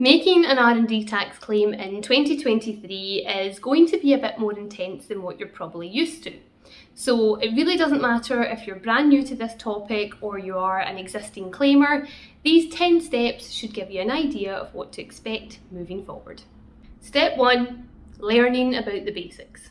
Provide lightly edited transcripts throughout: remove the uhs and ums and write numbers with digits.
Making an R&D tax claim in 2023 is going to be a bit more intense than what you're probably used to. So it really doesn't matter if you're brand new to this topic or you are an existing claimer, these 10 steps should give you an idea of what to expect moving forward. Step 1, learning about the basics.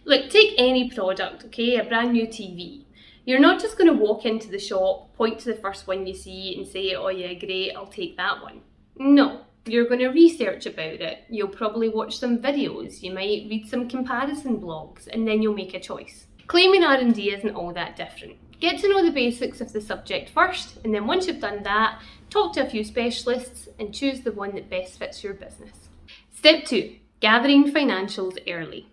Look, take any product, okay, a brand new TV. You're not just going to walk into the shop, point to the first one you see and say, oh yeah, great, I'll take that one. No. You're going to research about it, you'll probably watch some videos, you might read some comparison blogs, and then you'll make a choice. Claiming R&D isn't all that different. Get to know the basics of the subject first, and then once you've done that, talk to a few specialists and choose the one that best fits your business. Step 2, gathering financials early.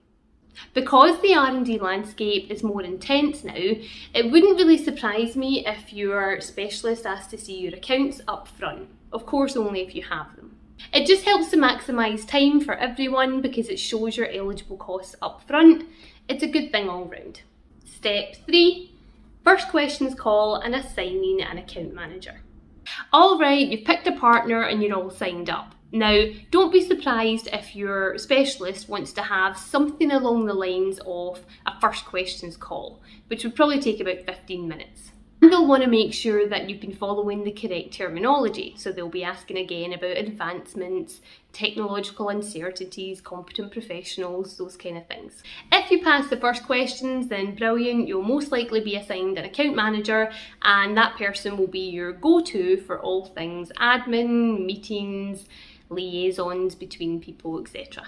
Because the R&D landscape is more intense now, it wouldn't really surprise me if your specialist asks to see your accounts up front. Of course, only if you have them. It just helps to maximise time for everyone because it shows your eligible costs up front. It's a good thing all round. Step 3, first questions call and assigning an account manager. Alright, you've picked a partner and you're all signed up. Now, don't be surprised if your specialist wants to have something along the lines of a first questions call, which would probably take about 15 minutes. And they'll want to make sure that you've been following the correct terminology. So they'll be asking again about advancements, technological uncertainties, competent professionals, those kind of things. If you pass the first questions, then brilliant, you'll most likely be assigned an account manager, and that person will be your go-to for all things admin, meetings, liaisons between people, etc.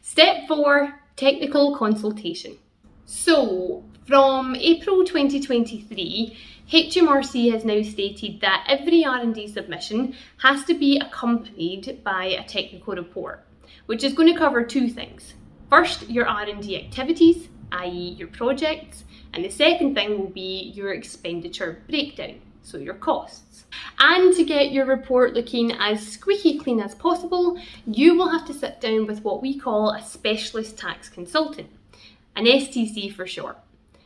Step 4, technical consultation. So, from April 2023, HMRC has now stated that every R&D submission has to be accompanied by a technical report, which is going to cover two things. First, your R&D activities, i.e. your projects, and the second thing will be your expenditure breakdown, so your costs. And to get your report looking as squeaky clean as possible, you will have to sit down with what we call a specialist tax consultant, an STC for short.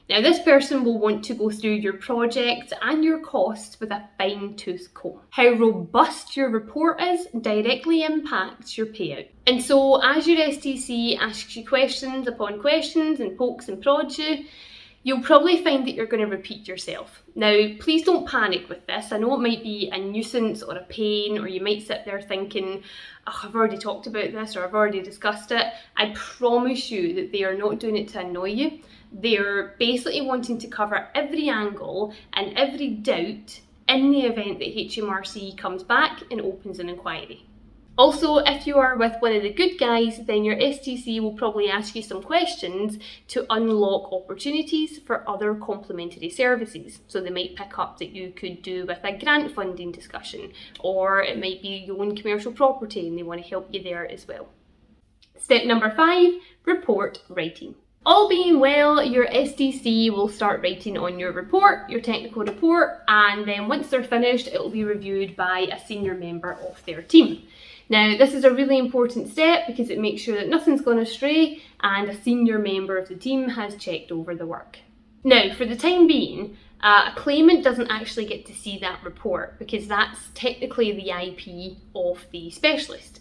Now, this person will want to go through your project and your costs with a fine-tooth comb. How robust your report is directly impacts your payout. And so, as your STC asks you questions upon questions and pokes and prods you, you'll probably find that you're going to repeat yourself. Now, please don't panic with this. I know it might be a nuisance or a pain, or you might sit there thinking, oh, I've already talked about this or I've already discussed it. I promise you that they are not doing it to annoy you. They're basically wanting to cover every angle and every doubt in the event that HMRC comes back and opens an inquiry. Also, if you are with one of the good guys, then your STC will probably ask you some questions to unlock opportunities for other complementary services. So they might pick up that you could do with a grant funding discussion, or it might be you own commercial property and they want to help you there as well. Step number 5, report writing. All being well, your STC will start writing on your report, your technical report, and then once they're finished, it will be reviewed by a senior member of their team. Now, this is a really important step because it makes sure that nothing's gone astray and a senior member of the team has checked over the work. Now, for the time being, a claimant doesn't actually get to see that report because that's technically the IP of the specialist.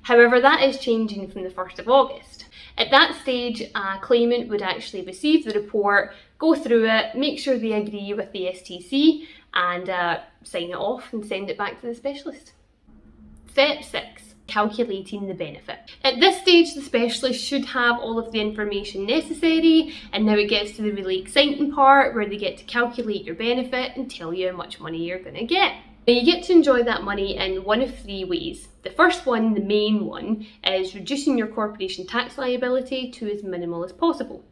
However, that is changing from the 1st of August. At that stage, a claimant would actually receive the report, go through it, make sure they agree with the STC, and sign it off and send it back to the specialist. Step 6, calculating the benefit. At this stage, the specialist should have all of the information necessary, and now it gets to the really exciting part where they get to calculate your benefit and tell you how much money you're going to get. Now, you get to enjoy that money in one of 3 ways. The first one, the main one, is reducing your corporation tax liability to as minimal as possible.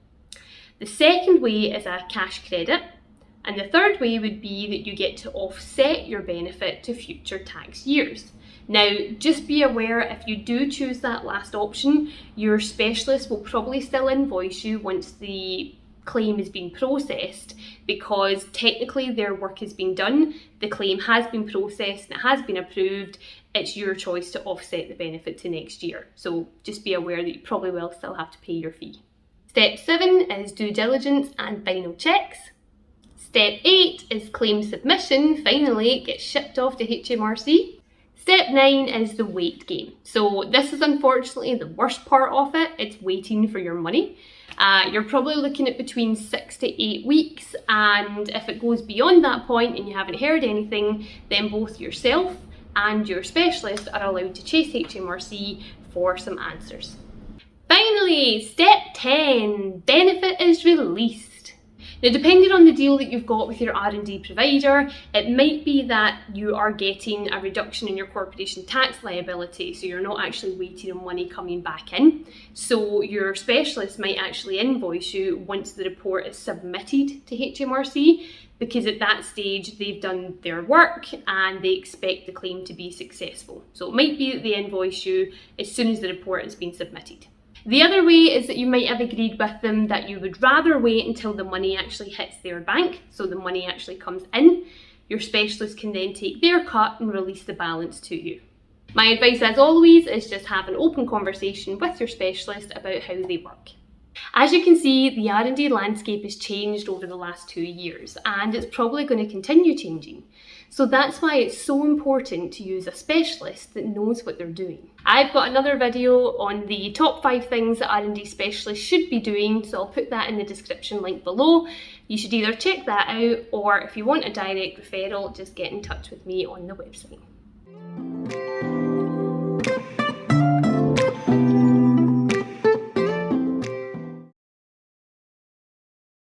The second way is a cash credit, and the third way would be that you get to offset your benefit to future tax years. Now, just be aware if you do choose that last option, your specialist will probably still invoice you once the claim has been processed, because technically their work has been done, the claim has been processed and it has been approved. It's your choice to offset the benefit to next year. So just be aware that you probably will still have to pay your fee. Step 7 is due diligence and final checks. Step 8 is claim submission. Finally, it gets shipped off to HMRC. Step 9 is the wait game. So this is unfortunately the worst part of it. It's waiting for your money. You're probably looking at between 6 to 8 weeks, and if it goes beyond that point and you haven't heard anything, then both yourself and your specialist are allowed to chase HMRC for some answers. Finally, step 10, benefit is released. Now, depending on the deal that you've got with your R&D provider, it might be that you are getting a reduction in your corporation tax liability, so you're not actually waiting on money coming back in. So your specialist might actually invoice you once the report is submitted to HMRC, because at that stage they've done their work and they expect the claim to be successful. So it might be that they invoice you as soon as the report has been submitted. The other way is that you might have agreed with them that you would rather wait until the money actually hits their bank, so the money actually comes in. Your specialist can then take their cut and release the balance to you. My advice, as always, is just have an open conversation with your specialist about how they work. As you can see, the R&D landscape has changed over the last 2 years, and it's probably going to continue changing. So that's why it's so important to use a specialist that knows what they're doing. I've got another video on the top 5 things that R&D specialists should be doing, so I'll put that in the description link below. You should either check that out, or if you want a direct referral, just get in touch with me on the website.